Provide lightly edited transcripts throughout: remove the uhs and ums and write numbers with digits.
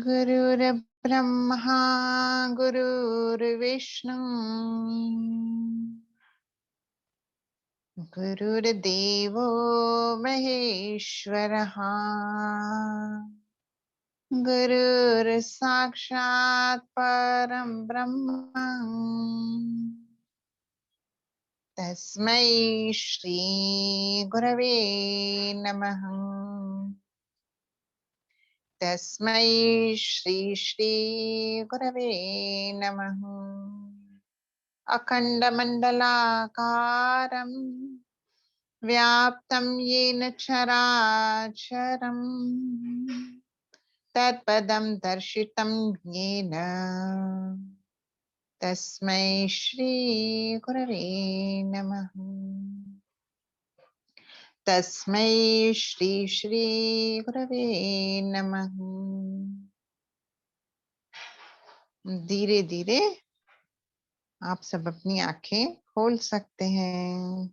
गुरुर्ब्रह्मा गुरुर्विष्णु गुरुर्देवो महेश्वरः गुरुर्साक्षात् परं ब्रह्म तस्मै श्री गुरवे नमः। तस्मै श्री श्री गुरवे नमः। अखण्डमण्डलाकारं व्याप्तं येन चराचरं तत्पदं दर्शितं येन तस्मै श्री गुरवे नमः। तस्मै श्री श्री गुरवे नमः। धीरे धीरे आप सब अपनी आंखें खोल सकते हैं।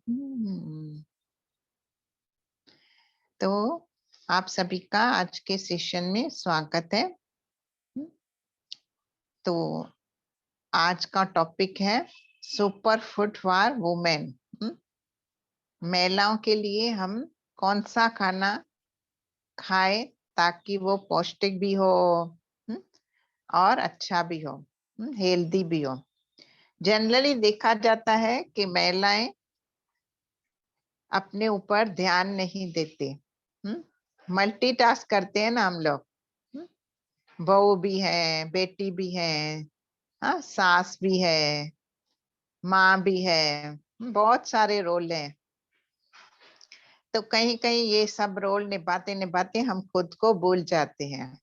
तो आप सभी का आज के सेशन में स्वागत है। तो आज का टॉपिक है सुपर फूड फॉर वुमेन। महिलाओं के लिए हम कौन सा खाना खाएं ताकि वो पौष्टिक भी हो और अच्छा भी हो, हेल्दी भी हो। जनरली देखा जाता है कि महिलाएं अपने ऊपर ध्यान नहीं देते, मल्टीटास्क करते हैं ना हम लोग। बहू भी है, बेटी भी है, सास भी है, माँ भी है, बहुत सारे रोल हैं। तो कहीं कहीं ये सब रोल निभाते निभाते हम खुद को भूल जाते हैं।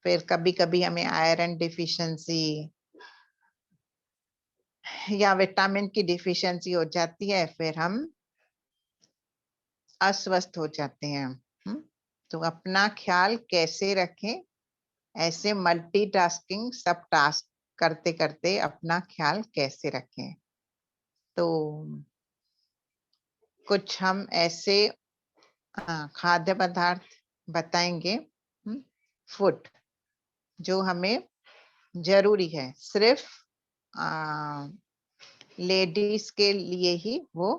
फिर कभी कभी हमें आयरन डिफिशिएंसी या विटामिन की डिफिशिएंसी हो जाती है, फिर हम अस्वस्थ हो जाते हैं। तो अपना ख्याल कैसे रखें, ऐसे मल्टीटास्किंग सब टास्क करते करते अपना ख्याल कैसे रखें। तो कुछ हम ऐसे खाद्य पदार्थ बताएंगे, फूड जो हमें जरूरी है, सिर्फ लेडीज के लिए ही वो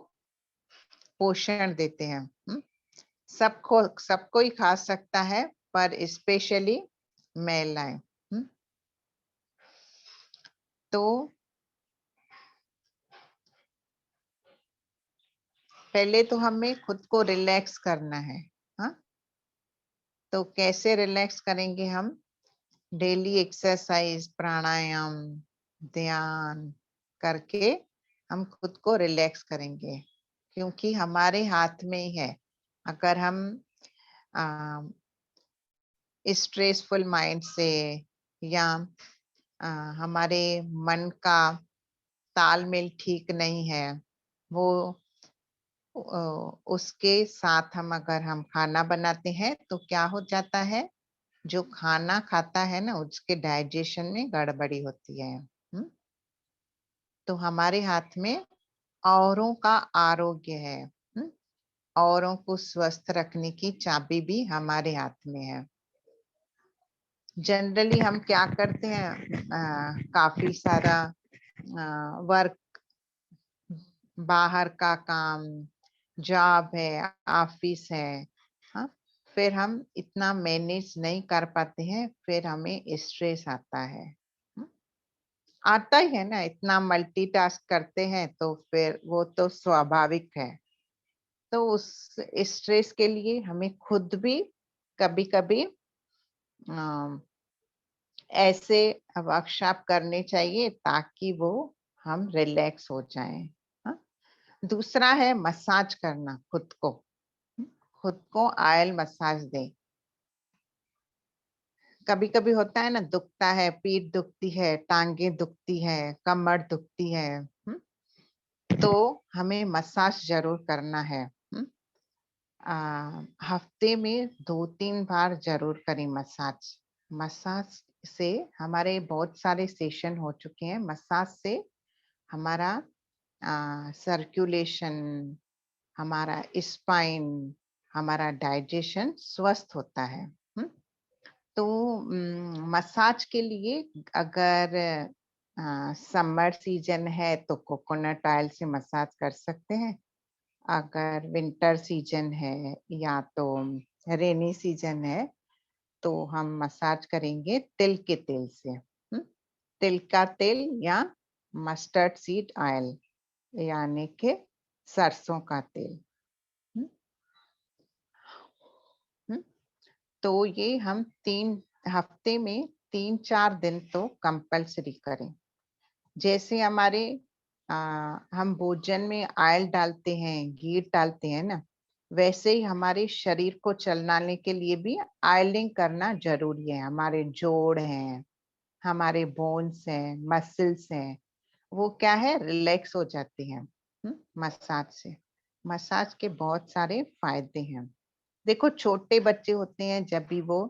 पोषण देते हैं। सबको ही खा सकता है, पर स्पेशली महिलाएं। तो पहले तो हमें खुद को रिलैक्स करना है। तो कैसे रिलैक्स करेंगे हम? डेली एक्सरसाइज, प्राणायाम, ध्यान करके हम खुद को रिलैक्स करेंगे, क्योंकि हमारे हाथ में ही है। अगर हम स्ट्रेसफुल माइंड से या हमारे मन का तालमेल ठीक नहीं है, वो उसके साथ हम खाना बनाते हैं तो क्या हो जाता है, जो खाना खाता है ना उसके डाइजेशन में गड़बड़ी होती है। तो हमारे हाथ में औरों का आरोग्य है, औरों को स्वस्थ रखने की चाबी भी हमारे हाथ में है। जनरली हम क्या करते हैं, काफी सारा वर्क, बाहर का काम, जॉब है, ऑफिस है, फिर हम इतना मैनेज नहीं कर पाते हैं, फिर हमें स्ट्रेस आता है। आता ही है ना, इतना मल्टीटास्क करते हैं तो फिर वो तो स्वाभाविक है। तो उस स्ट्रेस के लिए हमें खुद भी कभी कभी ऐसे वर्कशॉप करने चाहिए ताकि वो हम रिलैक्स हो जाएं। दूसरा है मसाज करना खुद को। खुद को ऑयल मसाज दें। कभी कभी होता है ना, दुखता है, पीठ दुखती है, टांगे दुखती है, कमर दुखती है, तो हमें मसाज जरूर करना है। हफ्ते में 2-3 बार जरूर करें मसाज। मसाज से हमारे बहुत सारे सेशन हो चुके हैं। मसाज से हमारा सर्कुलेशन, हमारा स्पाइन, हमारा डाइजेशन स्वस्थ होता है। तो मसाज के लिए अगर समर सीजन है तो कोकोनट ऑयल से मसाज कर सकते हैं। अगर विंटर सीजन है या तो रेनी सीजन है तो हम मसाज करेंगे तिल के तेल से। तिल का तेल या मस्टर्ड सीड ऑयल यानी कि सरसों का तेल। हम्म, हम्म, तो ये हम 3 हफ्ते में 3-4 दिन तो कंपल्सरी करें। जैसे हमारे हम भोजन में ऑयल डालते हैं, घी डालते हैं ना, वैसे ही हमारे शरीर को चलाने के लिए भी ऑयलिंग करना जरूरी है। हमारे जोड़ हैं, हमारे बोन्स हैं, मसल्स हैं, वो क्या है रिलैक्स हो जाते हैं मसाज से। मसाज के बहुत सारे फायदे हैं। देखो छोटे बच्चे होते हैं, जब भी वो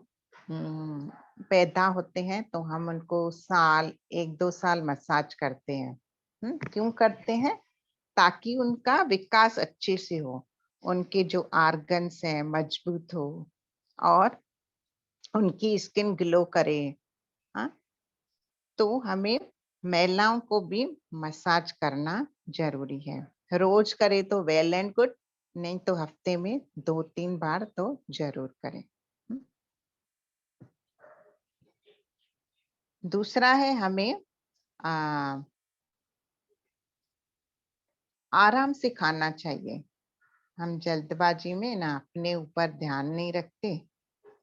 हम्म, पैदा होते हैं तो हम उनको साल 1-2 साल मसाज करते हैं। क्यों करते हैं? ताकि उनका विकास अच्छे से हो, उनके जो ऑर्गन्स हैं मजबूत हो और उनकी स्किन ग्लो करे। हाँ, तो हमें महिलाओं को भी मसाज करना जरूरी है। रोज करे तो वेल एंड गुड, नहीं तो हफ्ते में 2-3 बार तो जरूर करें। दूसरा है हमें आ, आराम से खाना चाहिए। हम जल्दबाजी में ना अपने ऊपर ध्यान नहीं रखते,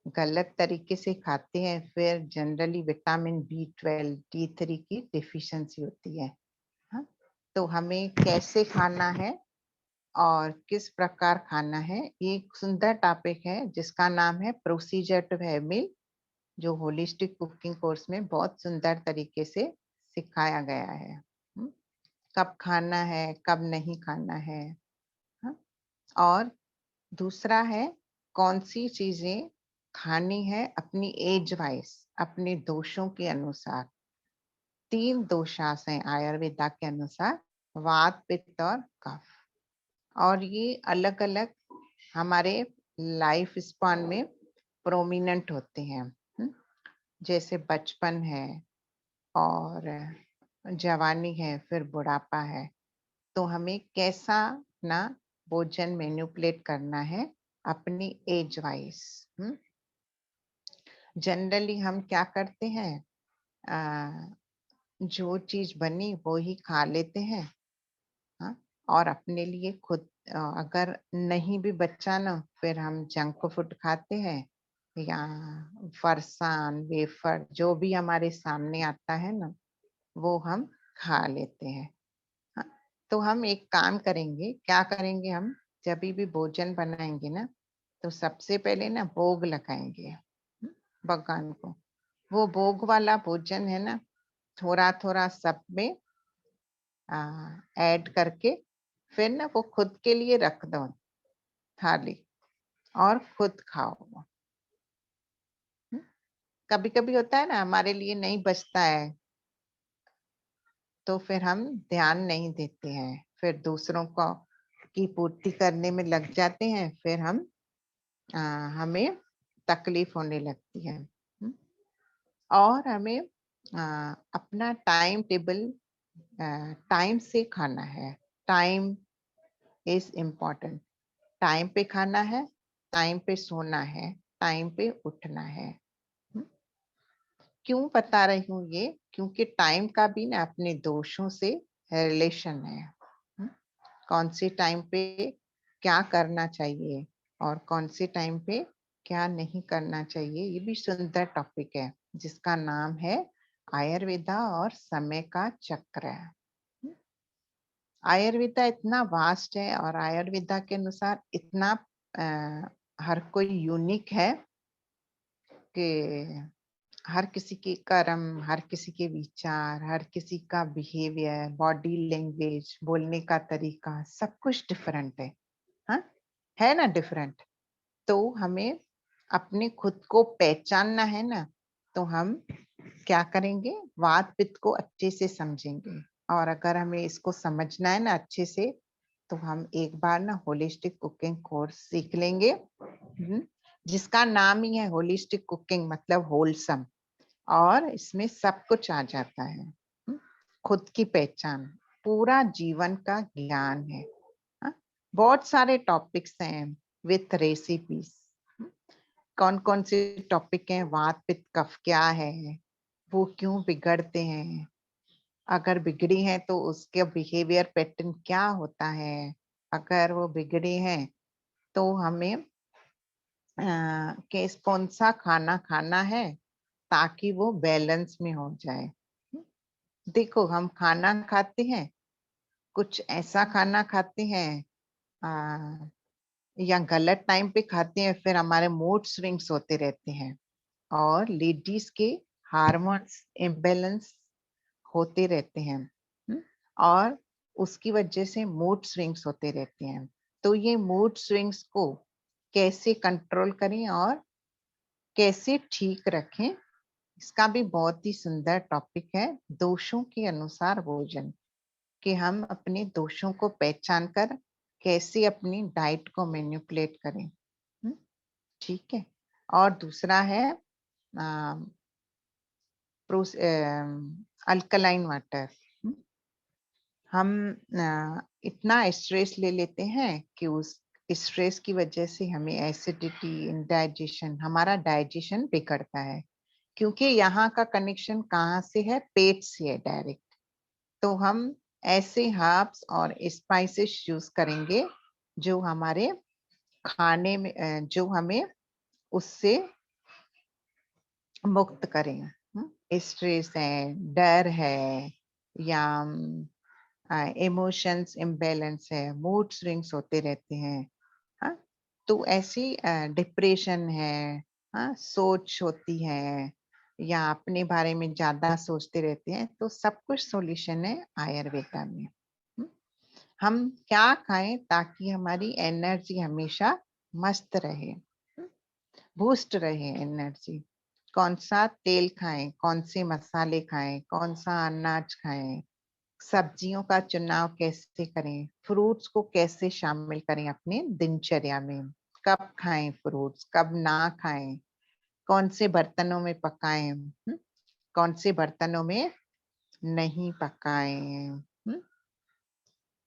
गलत तरीके से खाते हैं, फिर जनरली विटामिन B12 D3 की डिफिशियंसी होती है। हाँ? तो हमें कैसे खाना है और किस प्रकार खाना है, ये एक सुंदर टॉपिक है जिसका नाम है प्रोसीजर टू हैव मील, जो होलिस्टिक कुकिंग कोर्स में बहुत सुंदर तरीके से सिखाया गया है। कब खाना है, कब नहीं खाना है। हाँ? और दूसरा है कौन सी चीजें खानी है अपनी एज वाइज, अपने दोषों के अनुसार। 3 दोषास हैं आयुर्वेदा के अनुसार, वात पित्त और कफ, और ये अलग अलग हमारे लाइफ स्पान में प्रोमिनेंट होते हैं। जैसे बचपन है और जवानी है, फिर बुढ़ापा है। तो हमें कैसा ना भोजन मैनिपुलेट करना है अपनी एज वाइज। जनरली हम क्या करते हैं, जो चीज बनी वो ही खा लेते हैं। हाँ? और अपने लिए खुद अगर नहीं भी बच्चा ना, फिर हम जंक फूड खाते हैं या फरसान वेफर जो भी हमारे सामने आता है ना, वो हम खा लेते हैं। हाँ? तो हम एक काम करेंगे, क्या करेंगे हम, जब भी भोजन बनाएंगे ना तो सबसे पहले ना भोग लगाएंगे भगवान को। वो भोग वाला भोजन है ना, थोड़ा थोड़ा सब में ऐड करके फिर ना वो खुद के लिए रख दो थाली और खुद खाओ। कभी कभी होता है ना हमारे लिए नहीं बचता है तो फिर हम ध्यान नहीं देते हैं, फिर दूसरों को की पूर्ति करने में लग जाते हैं, फिर हम हमें तकलीफ होने लगती है। और हमें अपना टाइम टेबल टाइम से खाना है। Time is important. टाइम पे खाना है, टाइम पे सोना है, टाइम पे उठना है। हम्म, क्यों बता रही हूँ ये? क्योंकि टाइम का भी ना अपने दोषों से रिलेशन है। हम्म, कौन से टाइम पे क्या करना चाहिए और कौन से टाइम पे क्या नहीं करना चाहिए, ये भी सुंदर टॉपिक है जिसका नाम है आयुर्वेदा और समय का चक्र। आयुर्वेदा इतना वास्ट है और आयुर्वेदा के अनुसार इतना हर कोई यूनिक है कि हर किसी के कर्म, हर किसी के विचार, हर किसी का बिहेवियर, बॉडी लैंग्वेज, बोलने का तरीका, सब कुछ डिफरेंट है। हाँ, है ना डिफरेंट। तो हमें अपने खुद को पहचानना है ना, तो हम क्या करेंगे, वात पित्त को अच्छे से समझेंगे। और अगर हमें इसको समझना है ना अच्छे से, तो हम एक बार ना होलिस्टिक कुकिंग कोर्स सीख लेंगे, जिसका नाम ही है होलिस्टिक कुकिंग, मतलब होलसम। और इसमें सब कुछ आ जाता है, खुद की पहचान, पूरा जीवन का ज्ञान है। हाँ? बहुत सारे टॉपिक्स हैं विथ रेसिपीज। कौन कौन से टॉपिक हैं? वात पित्त कफ क्या है, वो क्यों बिगड़ते हैं, अगर बिगड़ी है तो उसके बिहेवियर पैटर्न क्या होता है, अगर वो बिगड़े हैं तो हमें कौन सा खाना खाना है ताकि वो बैलेंस में हो जाए। देखो, हम खाना खाते हैं, कुछ ऐसा खाना खाते हैं या गलत टाइम पे खाते हैं, फिर हमारे मूड स्विंग्स होते रहते हैं। और लेडीज के हार्मोन्स इम्बैलेंस होते रहते हैं, और उसकी वजह से मूड स्विंग्स होते रहते हैं। तो ये मूड स्विंग्स को कैसे कंट्रोल करें और कैसे ठीक रखें, इसका भी बहुत ही सुंदर टॉपिक है, दोषों के अनुसार भोजन, कि हम अपने दोषों को पहचान कर कैसे अपनी डाइट को मैनिपुलेट करें। ठीक है। और दूसरा है अल्कलाइन वाटर। हम इतना स्ट्रेस ले लेते हैं कि उस स्ट्रेस की वजह से हमें एसिडिटी, इंडाइजेशन, हमारा डाइजेशन बिगड़ता है, क्योंकि यहाँ का कनेक्शन कहाँ से है? पेट से है डायरेक्ट। तो हम ऐसे हर्ब्स और स्पाइसेस यूज करेंगे जो हमारे खाने में जो हमें उससे मुक्त करें। स्ट्रेस है, डर है, या इमोशंस इम्बैलेंस है, मूड स्विंग्स होते रहते हैं, हाँ, तो ऐसी डिप्रेशन है, हाँ, सोच होती है, या अपने बारे में ज्यादा सोचते रहते हैं, तो सब कुछ सॉल्यूशन है आयुर्वेदा में। हम क्या खाएं ताकि हमारी एनर्जी हमेशा मस्त रहे, बूस्ट रहे एनर्जी? कौन सा तेल खाएं, कौन से मसाले खाएं, कौन सा अनाज खाएं, सब्जियों का चुनाव कैसे करें, फ्रूट्स को कैसे शामिल करें अपने दिनचर्या में, कब खाएं फ्रूट्स, कब ना खाएं, कौन से बर्तनों में पकाएं, कौन से बर्तनों में नहीं पकाएं।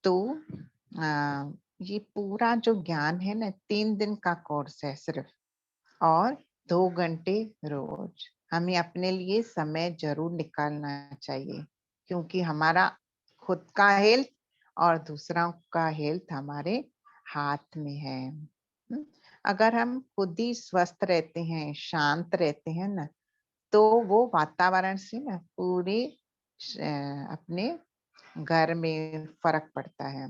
तो ये पूरा जो ज्ञान है ना, 3 दिन का कोर्स है सिर्फ, और 2 घंटे रोज हमें अपने लिए समय जरूर निकालना चाहिए, क्योंकि हमारा खुद का हेल्थ और दूसरों का हेल्थ हमारे हाथ में है। अगर हम खुद ही स्वस्थ रहते हैं, शांत रहते हैं ना, तो वो वातावरण से ना पूरे अपने घर में फर्क पड़ता है।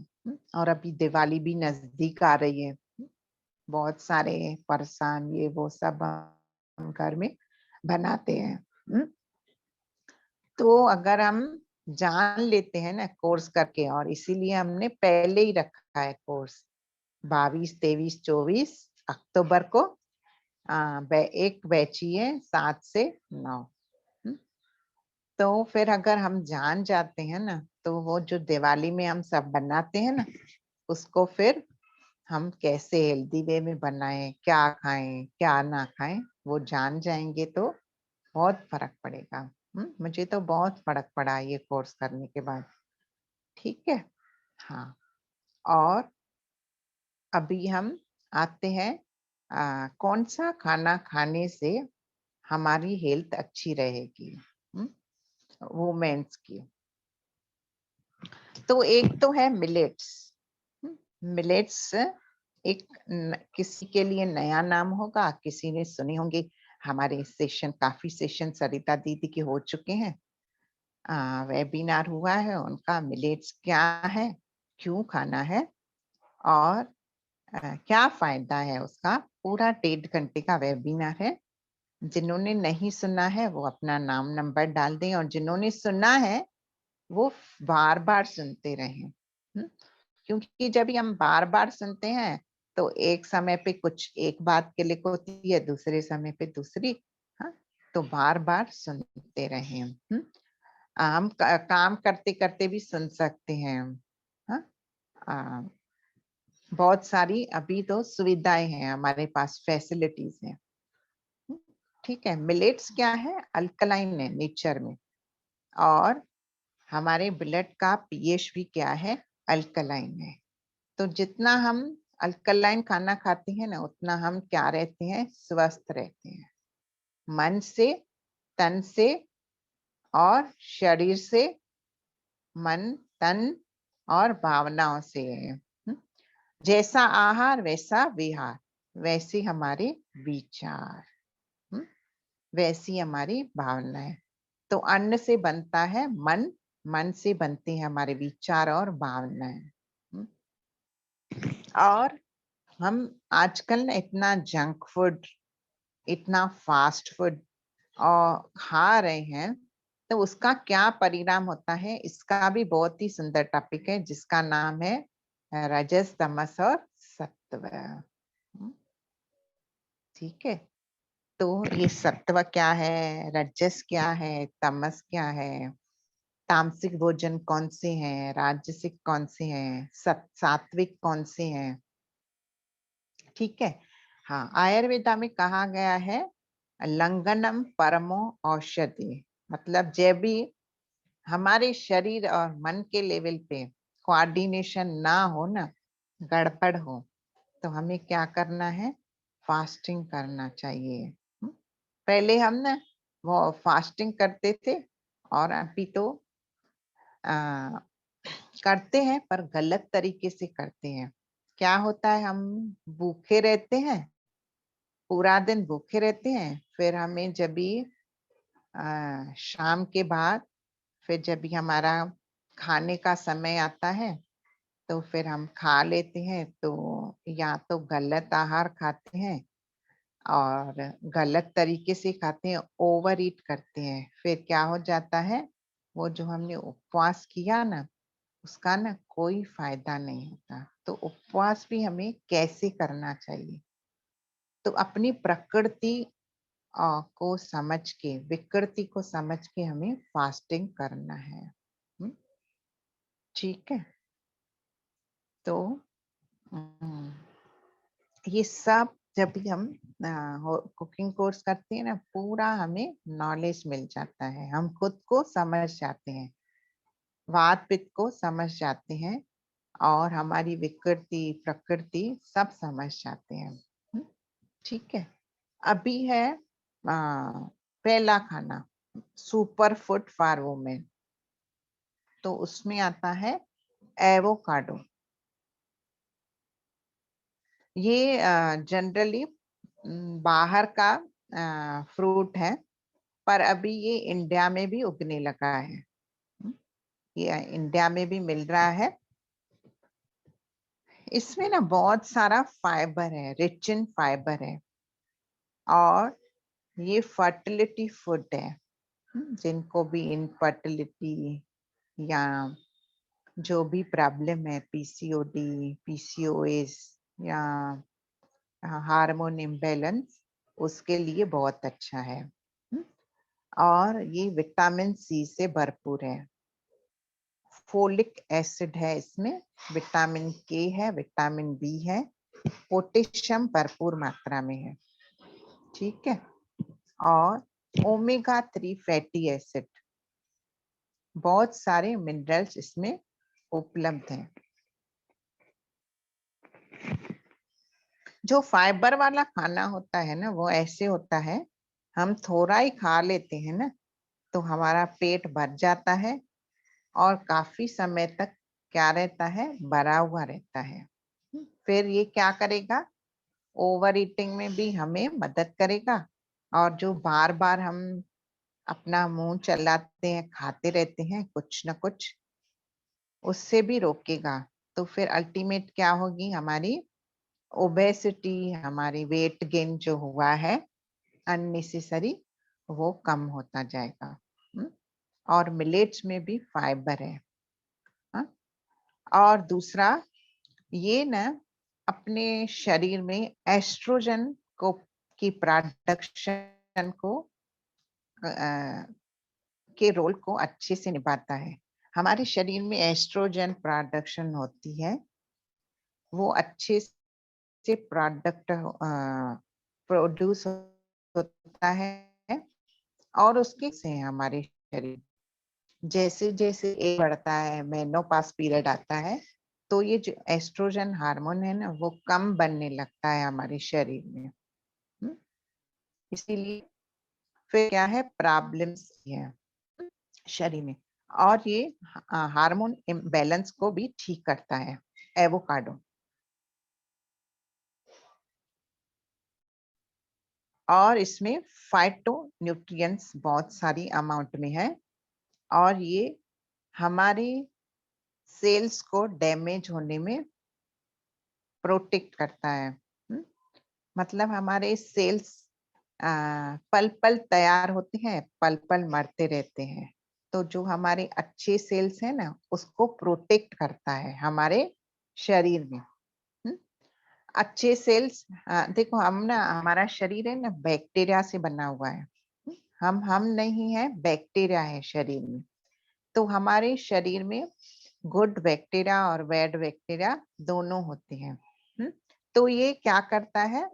और अभी दिवाली भी नजदीक आ रही है, बहुत सारे फरसान ये वो सब हम घर में बनाते हैं। तो अगर हम जान लेते हैं ना कोर्स करके, और इसीलिए हमने पहले ही रखा है कोर्स 22, 23, 24 अक्टूबर को एक बैच ही है 7 से 9। तो फिर अगर हम जान जाते हैं ना, तो वो जो दिवाली में हम सब बनाते हैं ना, उसको फिर हम कैसे हेल्दी वे में बनाएं, क्या खाएं क्या ना खाएं, वो जान जाएंगे तो बहुत फर्क पड़ेगा। मुझे तो बहुत फर्क पड़ा ये कोर्स करने के बाद। ठीक है। हाँ। और अभी हम आते हैं कौन सा खाना खाने से हमारी हेल्थ अच्छी रहेगी वुमेन्स की। तो एक तो है मिलेट्स। मिलेट्स एक किसी के लिए नया नाम होगा, किसी ने सुनी होंगी। हमारे सेशन, काफी सेशन सरिता दीदी के हो चुके हैं, वेबिनार हुआ है उनका, मिलेट्स क्या है, क्यों खाना है, और क्या फायदा है उसका, पूरा 1.5 घंटे का वेबिनार है। जिन्होंने नहीं सुना है वो अपना नाम नंबर डाल दें, और जिन्होंने सुना है वो बार बार सुनते रहें। क्योंकि जब हम बार बार सुनते हैं तो एक समय पे कुछ एक बात क्लिक होती है, दूसरे समय पे दूसरी। हाँ, तो बार बार सुनते रहें। हम काम करते करते भी सुन सकते हैं। हाँ, बहुत सारी अभी तो सुविधाएं हैं हमारे पास, फैसिलिटीज हैं। ठीक है, मिलेट्स क्या है, अल्कलाइन है नेचर में, और हमारे ब्लड का पीएच भी क्या है, अल्कलाइन है। तो जितना हम अल्कलाइन खाना खाते हैं ना, उतना हम क्या रहते हैं, स्वस्थ रहते हैं, मन से, तन से और शरीर से, मन, तन और भावनाओं से। जैसा आहार वैसा विहार, वैसे हमारे विचार, वैसी हमारी भावनाएं। तो अन्न से बनता है मन, मन से बनते हैं हमारे विचार और भावनाएं। और हम आजकल ना इतना जंक फूड, इतना फास्ट फूड और खा रहे हैं, तो उसका क्या परिणाम होता है, इसका भी बहुत ही सुंदर टॉपिक है, जिसका नाम है रजस, तमस और सत्व। ठीक है, तो ये सत्व क्या है, रजस क्या है, तमस क्या है, तामसिक भोजन कौन से हैं, राजसिक कौन से हैं, सात्विक कौन से हैं। ठीक है, हाँ, आयुर्वेदा में कहा गया है लंघनम परमो औषधि, मतलब जब भी हमारे शरीर और मन के लेवल पे कोऑर्डिनेशन ना हो ना, गड़बड़ हो, तो हमें क्या करना है, फास्टिंग करना चाहिए। पहले हम ना वो फास्टिंग करते थे, और अभी तो आ, करते हैं पर गलत तरीके से करते हैं। क्या होता है, हम भूखे रहते हैं, पूरा दिन भूखे रहते हैं, फिर हमें जब भी शाम के बाद, फिर जब भी हमारा खाने का समय आता है, तो फिर हम खा लेते हैं, तो या तो गलत आहार खाते हैं और गलत तरीके से खाते हैं, ओवर ईट करते हैं। फिर क्या हो जाता है, वो जो हमने उपवास किया ना, उसका ना कोई फायदा नहीं होता। तो उपवास भी हमें कैसे करना चाहिए, तो अपनी प्रकृति को समझ के, विकृति को समझ के हमें फास्टिंग करना है। ठीक है, तो ये सब जब भी हम कुकिंग कोर्स करते हैं ना, पूरा हमें नॉलेज मिल जाता है, हम खुद को समझ जाते हैं, वात पित्त को समझ जाते हैं, और हमारी विकृति प्रकृति सब समझ जाते हैं। ठीक है, अभी है पहला खाना, सुपर फूड फॉर वुमेन, तो उसमें आता है एवोकाडो। ये जनरली बाहर का फ्रूट है, पर अभी ये इंडिया में भी उगने लगा है। ये इंडिया में भी मिल रहा है। इसमें ना बहुत सारा फाइबर है, रिच इन फाइबर है, और ये फर्टिलिटी फूड है। जिनको भी इनफर्टिलिटी या जो भी प्रॉब्लम है, पीसीओडी, पीसीओएस या हार्मोन इम्बैलेंस, उसके लिए बहुत अच्छा है। और ये विटामिन सी से भरपूर है, फोलिक एसिड है इसमें, विटामिन के है, विटामिन बी है, पोटेशियम भरपूर मात्रा में है। ठीक है, और ओमेगा 3 फैटी एसिड, बहुत सारे मिनरल्स इसमें उपलब्ध हैं। जो फाइबर वाला खाना होता है ना, वो ऐसे होता है, हम थोड़ा ही खा लेते हैं ना, तो हमारा पेट भर जाता है, और काफी समय तक क्या रहता है, भरा हुआ रहता है। फिर ये क्या करेगा, ओवर ईटिंग में भी हमें मदद करेगा, और जो बार बार हम अपना मुंह चलाते हैं, खाते रहते हैं कुछ ना कुछ, उससे भी रोकेगा। तो फिर अल्टीमेट क्या होगी, हमारी ओबेसिटी, हमारी वेट गेन जो हुआ है अननेसेसरी, वो कम होता जाएगा। और मिलेट्स में भी फाइबर है। हा? और दूसरा, ये ना अपने शरीर में एस्ट्रोजन को की प्रोडक्शन को के रोल को अच्छे से निभाता है। हमारे शरीर में एस्ट्रोजन प्रोडक्शन होती है, वो अच्छे से प्रोडक्ट प्रोड्यूस होता है और उसके से हमारे शरीर जैसे जैसे एज बढ़ता है, मेनोपॉज पीरियड आता है, तो ये जो एस्ट्रोजन हार्मोन है ना, वो कम बनने लगता है हमारे शरीर में। इसीलिए फिर क्या है, प्रॉब्लम्स है शरीर में। और ये हार्मोन इम्बैलेंस को भी ठीक करता है एवोकाडो। और इसमें फाइटो न्यूट्रिएंट्स बहुत सारी अमाउंट में है और ये हमारे सेल्स को डैमेज होने में प्रोटेक्ट करता है। मतलब हमारे सेल्स पल पल तैयार होते हैं, पल पल मरते रहते हैं, तो जो हमारे अच्छे सेल्स है ना, उसको प्रोटेक्ट करता है हमारे शरीर में। अच्छे सेल्स, देखो हम ना, हमारा शरीर है ना बैक्टीरिया से बना हुआ है। हम नहीं है, बैक्टीरिया है शरीर में। तो हमारे शरीर में गुड बैक्टीरिया और बैड बैक्टीरिया दोनों होते हैं। तो ये क्या करता है,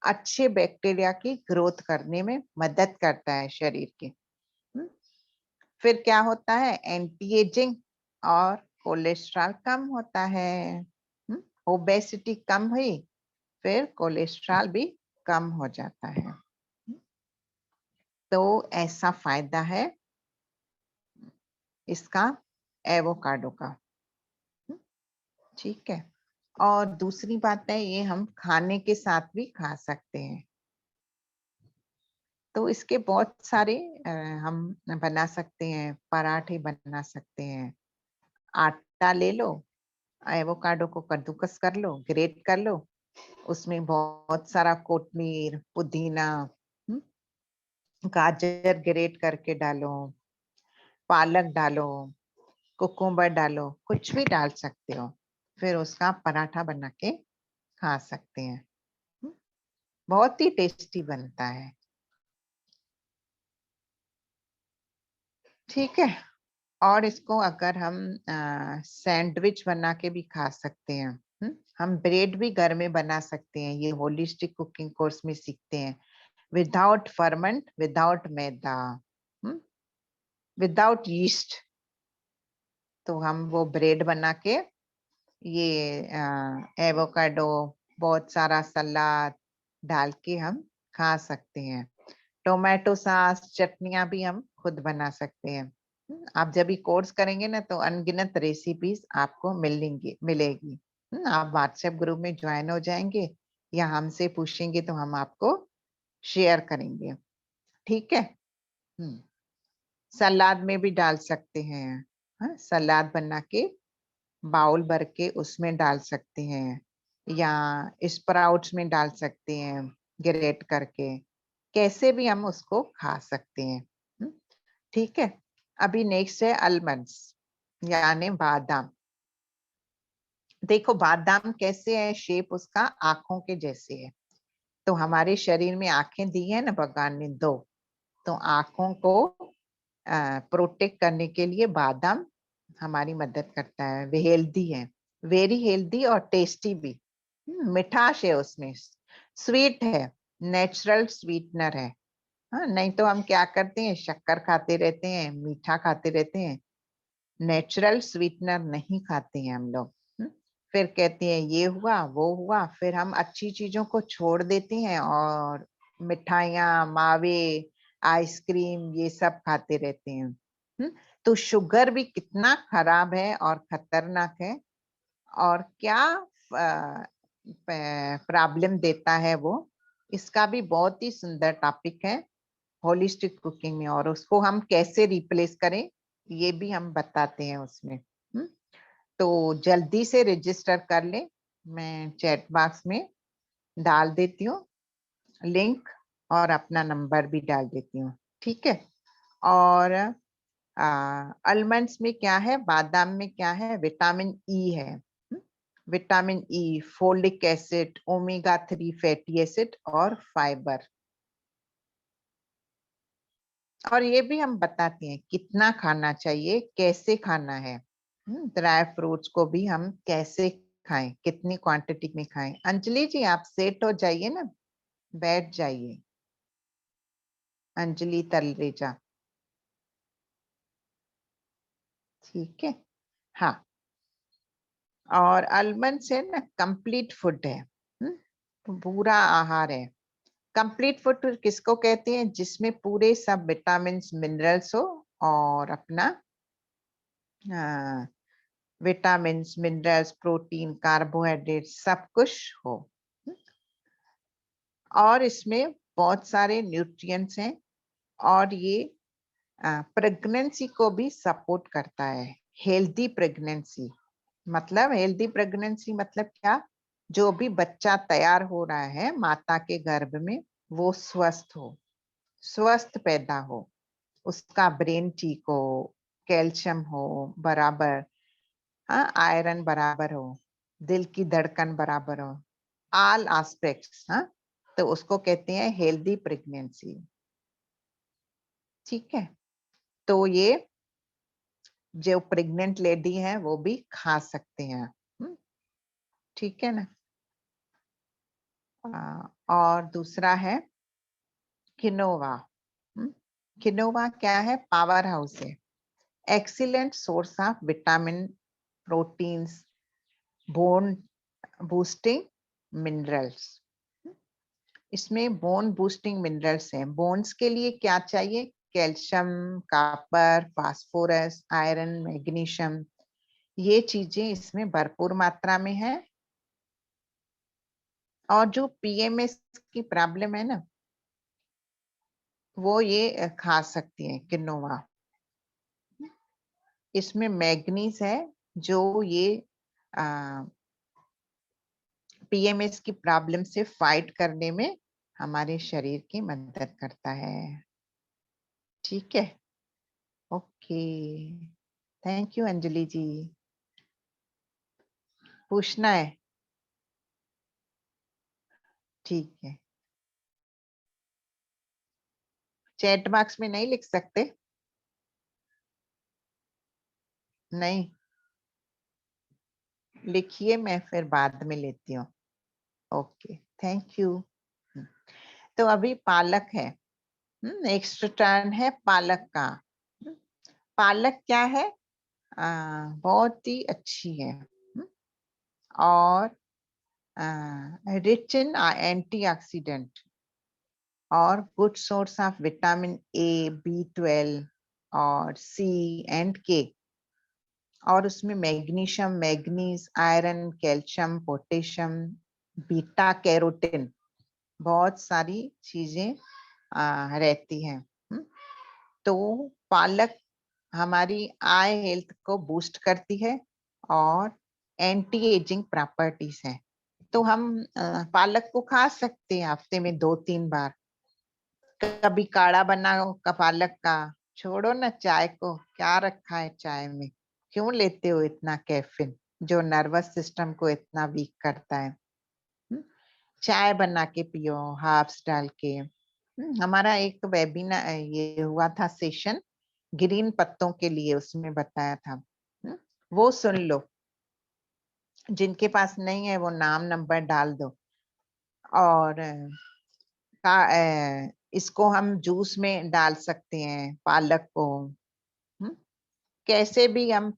अच्छे बैक्टीरिया की ग्रोथ करने में मदद करता है शरीर के। फिर क्या होता है, एंटी एजिंग और कोलेस्ट्रॉल कम होता है। ओबेसिटी कम हुई, फिर कोलेस्ट्रॉल भी कम हो जाता है। तो ऐसा फायदा है इसका, एवोकाडो का। ठीक है। और दूसरी बात है, ये हम खाने के साथ भी खा सकते हैं। तो इसके बहुत सारे हम बना सकते हैं, पराठे बना सकते हैं। आटा ले लो, एवोकाडो को कद्दूकस कर लो, ग्रेट कर लो, उसमें बहुत सारा कोथमीर, पुदीना, गाजर ग्रेट करके डालो, पालक डालो, कुकुम्बर डालो, कुछ भी डाल सकते हो। फिर उसका पराठा बना के खा सकते हैं। बहुत ही टेस्टी बनता है। ठीक है। और इसको अगर हम सैंडविच बना के भी खा सकते हैं। हम ब्रेड भी घर में बना सकते हैं, ये होलिस्टिक कुकिंग कोर्स में सीखते हैं। विदाउट फर्मेंट, विदाउट मैदा, विदाउट यीस्ट। तो हम वो ब्रेड बना के, ये एवोकाडो, बहुत सारा सलाद डाल के हम खा सकते हैं। टोमेटो सॉस, चटनियां भी हम खुद बना सकते हैं। आप जब भी कोर्स करेंगे ना, तो अनगिनत रेसिपीज आपको मिलेगी। आप व्हाट्सएप ग्रुप में ज्वाइन हो जाएंगे या हमसे पूछेंगे तो हम आपको शेयर करेंगे। ठीक है। सलाद में भी डाल सकते हैं। हाँ, सलाद बना के बाउल भर के उसमें डाल सकते हैं, या स्प्राउट्स में डाल सकते हैं ग्रेट करके। कैसे भी हम उसको खा सकते हैं। ठीक है। अभी नेक्स्ट है अलमंड्स, यानी बादाम। देखो बादाम कैसे है, शेप उसका आंखों के जैसे है। तो हमारे शरीर में आंखें दी है ना भगवान ने दो, तो आंखों को प्रोटेक्ट करने के लिए बादाम हमारी मदद करता है। वे हेल्दी है, वेरी हेल्दी और टेस्टी भी। मिठास है उसमें, स्वीट है, नेचुरल स्वीटनर है। हाँ, नहीं तो हम क्या करते हैं, शक्कर खाते रहते हैं, मीठा खाते रहते हैं, नेचुरल स्वीटनर नहीं खाते हैं हम लोग। फिर कहते हैं ये हुआ वो हुआ, फिर हम अच्छी चीजों को छोड़ देते हैं और मिठाइयाँ, मावे, आइसक्रीम ये सब खाते रहते हैं। तो शुगर भी कितना खराब है और खतरनाक है, और क्या प्रॉब्लम देता है वो, इसका भी बहुत ही सुंदर टॉपिक है होलिस्टिक कुकिंग में, और उसको हम कैसे रिप्लेस करें ये भी हम बताते हैं उसमें। तो जल्दी से रजिस्टर कर ले, मैं चैट बॉक्स में डाल देती हूँ लिंक, और अपना नंबर भी डाल देती हूँ। ठीक है। और आलमंड्स में क्या है, बादाम में क्या है, विटामिन ई है। Vitamin E, folic acid, omega 3 fatty acid और फाइबर। और ये भी हम बताते हैं कितना खाना चाहिए, कैसे खाना है। ड्राई फ्रूट्स को भी हम कैसे खाएं, कितनी क्वांटिटी में खाएं। अंजलि जी आप सेट हो जाइए ना, बैठ जाइए। अंजलि तलरेजा, ठीक है। हाँ, और आलमंड से ना कंप्लीट फूड है, पूरा आहार है। कंप्लीट फूड किसको कहते हैं? जिसमें पूरे सब विटामिन मिनरल्स हो और अपना विटामिन मिनरल्स प्रोटीन कार्बोहाइड्रेट सब कुछ हो। और इसमें बहुत सारे न्यूट्रिएंट्स हैं और ये प्रेगनेंसी को भी सपोर्ट करता है। हेल्दी प्रेगनेंसी मतलब, हेल्दी प्रेगनेंसी मतलब क्या? जो भी बच्चा तैयार हो रहा है माता के गर्भ में, वो स्वस्थ हो, स्वस्थ पैदा हो, उसका ब्रेन ठीक हो, कैल्शियम हो बराबर, हाँ आयरन बराबर हो, दिल की धड़कन बराबर हो, ऑल एस्पेक्ट्स, हाँ, तो उसको कहते हैं हेल्दी प्रेगनेंसी। ठीक है, तो ये जो प्रेग्नेंट लेडी है वो भी खा सकते हैं। ठीक है ना। और दूसरा है किनोवा। किनोवा क्या है? पावर हाउस है, excellent source of vitamin, proteins, bone boosting minerals. इसमें बोन बूस्टिंग मिनरल्स हैं। बोन्स के लिए क्या चाहिए? Calcium, copper, phosphorus, iron, magnesium, ये चीजें इसमें भरपूर मात्रा में है। और जो पीएमएस की प्रॉब्लम है ना, वो ये खा सकती है किनोवा। इसमें मैग्नीज है जो ये पीएमएस की प्रॉब्लम से फाइट करने में हमारे शरीर की मदद करता है। ठीक है, ओके, थैंक यू अंजलि जी। पूछना है? ठीक है, चैट बॉक्स में नहीं लिख सकते? नहीं लिखिए, मैं फिर बाद में लेती हूँ। Okay, thank you. तो अभी पालक है, नेक्स्ट टर्न है पालक का। पालक क्या है? बहुत ही अच्छी है, और रिच इन एंटीऑक्सीडेंट और good source of vitamin A, B12 और सी एंड के। और उसमें magnesium, manganese, iron, calcium, potassium, beta carotene, बहुत सारी चीजें रहती हैं। तो पालक हमारी आई हेल्थ को बूस्ट करती है और एंटी एजिंग प्रॉपर्टीज है। तो हम पालक को खा सकते हैं हफ्ते में 2-3 बार। कभी काढ़ा बनाओ का पालक का। छोड़ो ना चाय को, क्या रखा है चाय में? क्यों लेते हो इतना कैफीन जो नर्वस सिस्टम को इतना वीक करता है? चाय बना के पियो, हर्ब्स डाल के। हमारा एक वेबिनार ये हुआ था सेशन ग्रीन पत्तों के लिए, उसमें बताया था। वो सुन लो, जिनके पास नहीं है वो नाम नंबर डाल दो। और इसको हम जूस में डाल सकते हैं पालक को। कैसे भी हम